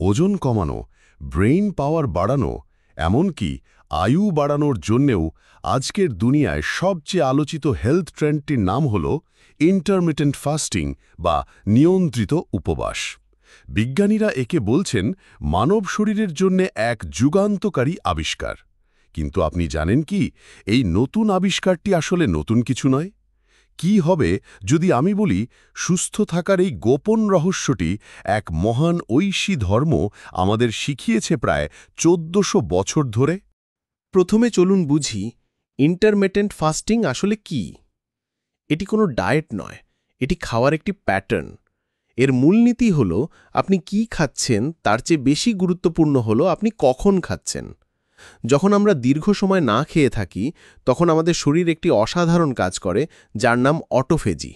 ওজন কমানো, ব্রেইন পাওয়ার বাড়ানো, এমনকি আয়ু বাড়ানোর জন্যেও আজকের দুনিয়ায় সবচেয়ে আলোচিত হেলথ ট্রেন্ডটির নাম হল ইন্টারমিটেন্ট ফাস্টিং বা নিয়ন্ত্রিত উপবাস। বিজ্ঞানীরা একে বলছেন মানব শরীরের জন্য এক যুগান্তকারী আবিষ্কার। কিন্তু আপনি জানেন কি, এই নতুন আবিষ্কারটি আসলে নতুন কিছু নয়? কি হবে যদি আমি বলি সুস্থ থাকার এই গোপন রহস্যটি এক মহান ঐশী ধর্ম আমাদের শিখিয়েছে প্রায় 1400 বছর ধরে? প্রথমে চলুন বুঝি ইন্টারমিটেন্ট ফাস্টিং আসলে কি। এটি কোনো ডায়েট নয়, এটি খাওয়ার একটি প্যাটার্ন। এর মূলনীতি হল আপনি কি খাচ্ছেন তার চেয়ে বেশি গুরুত্বপূর্ণ হল আপনি কখন খাচ্ছেন। যখন আমরা দীর্ঘ সময় না খেয়ে থাকি তখন আমাদের শরীর একটি অসাধারণ কাজ করে যার নাম অটোফেজি।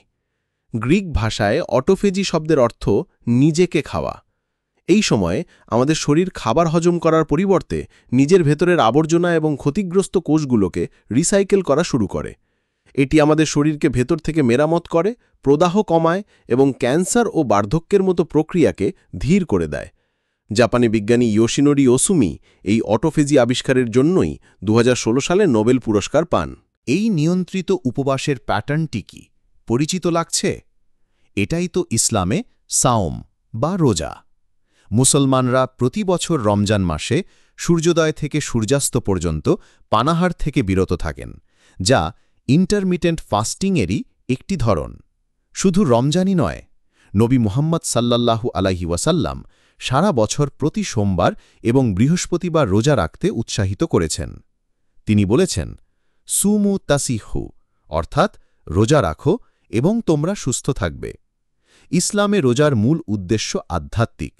গ্রিক ভাষায় অটোফেজি শব্দের অর্থ নিজেকে খাওয়া। এই সময়ে আমাদের শরীর খাবার হজম করার পরিবর্তে নিজের ভেতরের আবর্জনা এবং ক্ষতিগ্রস্ত কোষগুলোকে রিসাইকেল করা শুরু করে। এটি আমাদের শরীরকে ভেতর থেকে মেরামত করে, প্রদাহ কমায় এবং ক্যান্সার ও বার্ধক্যের মতো প্রক্রিয়াকে ধীর করে দেয়। জাপানি বিজ্ঞানী ইয়োশিনোরি ওসুমি এই অটোফেজি আবিষ্কারের জন্যই 2016 সালে নোবেল পুরস্কার পান। এই নিয়ন্ত্রিত উপবাসের প্যাটার্নটি কি পরিচিত লাগছে? এটাই তো ইসলামে সাওম বা রোজা। মুসলমানরা প্রতি বছর রমজান মাসে সূর্যোদয় থেকে সূর্যাস্ত পর্যন্ত পানাহার থেকে বিরত থাকেন, যা ইন্টারমিটেন্ট ফাস্টিংয়েরই একটি ধরন। শুধু রমজানই নয়, নবী মুহাম্মদ সাল্লাল্লাহু আলাইহি ওয়াসাল্লাম সারা বছর প্রতি সোমবার এবং বৃহস্পতিবার রোজা রাখতে উৎসাহিত করেছেন। তিনি বলেছেন, সুমু তাসিহু, অর্থাৎ রোজা রাখো এবং তোমরা সুস্থ থাকবে। ইসলামে রোজার মূল উদ্দেশ্য আধ্যাত্মিক,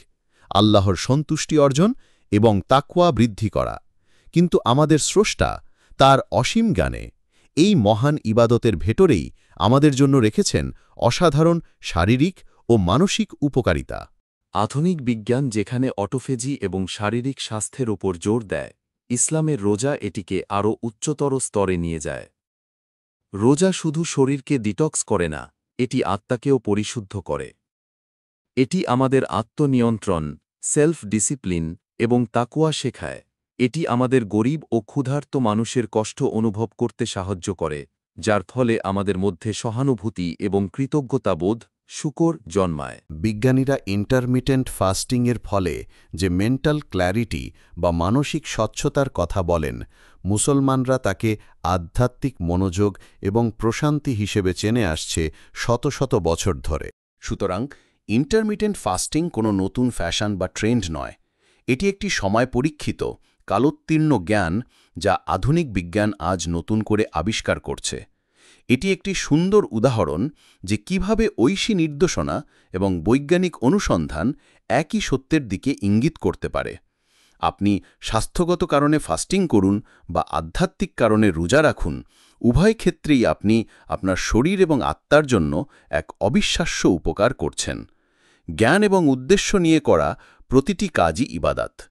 আল্লাহর সন্তুষ্টি অর্জন এবং তাকওয়া বৃদ্ধি করা। কিন্তু আমাদের স্রষ্টা তার অসীম জ্ঞানে এই মহান ইবাদতের ভেতরেই আমাদের জন্য রেখেছেন অসাধারণ শারীরিক ও মানসিক উপকারিতা। আধুনিক বিজ্ঞান যেখানে অটোফেজি এবং শারীরিক স্বাস্থ্যের ওপর জোর দেয়, ইসলামের রোজা এটিকে আরও উচ্চতর স্তরে নিয়ে যায়। রোজা শুধু শরীরকে ডিটক্স করে না, এটি আত্মাকেও পরিশুদ্ধ করে। এটি আমাদের আত্মনিয়ন্ত্রণ, সেলফ ডিসিপ্লিন এবং তাকওয়া শেখায়। এটি আমাদের গরিব ও ক্ষুধার্ত মানুষের কষ্ট অনুভব করতে সাহায্য করে, যার ফলে আমাদের মধ্যে সহানুভূতি এবং কৃতজ্ঞতাবোধ, শুকর জন্মায়। বিজ্ঞানীরা ইন্টারমিটেন্ট ফাস্টিংয়ের ফলে যে মেন্টাল ক্ল্যারিটি বা মানসিক স্বচ্ছতার কথা বলেন, মুসলমানরা তাকে আধ্যাত্মিক মনোযোগ এবং প্রশান্তি হিসেবে চেনে আসছে শত শত বছর ধরে। সুতরাং ইন্টারমিটেন্ট ফাস্টিং কোনো নতুন ফ্যাশন বা ট্রেন্ড নয়, এটি একটি সময় পরীক্ষিত, কালোত্তীর্ণ জ্ঞান যা আধুনিক বিজ্ঞান আজ নতুন করে আবিষ্কার করছে। এটি একটি সুন্দর উদাহরণ যে কিভাবে ঐশী নির্দেশনা এবং বৈজ্ঞানিক অনুসন্ধান একই সত্যের দিকে ইঙ্গিত করতে পারে। আপনি স্বাস্থ্যগত কারণে ফাস্টিং করুন বা আধ্যাত্মিক কারণে রোজা রাখুন, উভয় ক্ষেত্রেই আপনি আপনার শরীর এবং আত্মার জন্য এক অবিশ্বাস্য উপকার করছেন। জ্ঞান এবং উদ্দেশ্য নিয়ে করা প্রতিটি কাজই ইবাদত।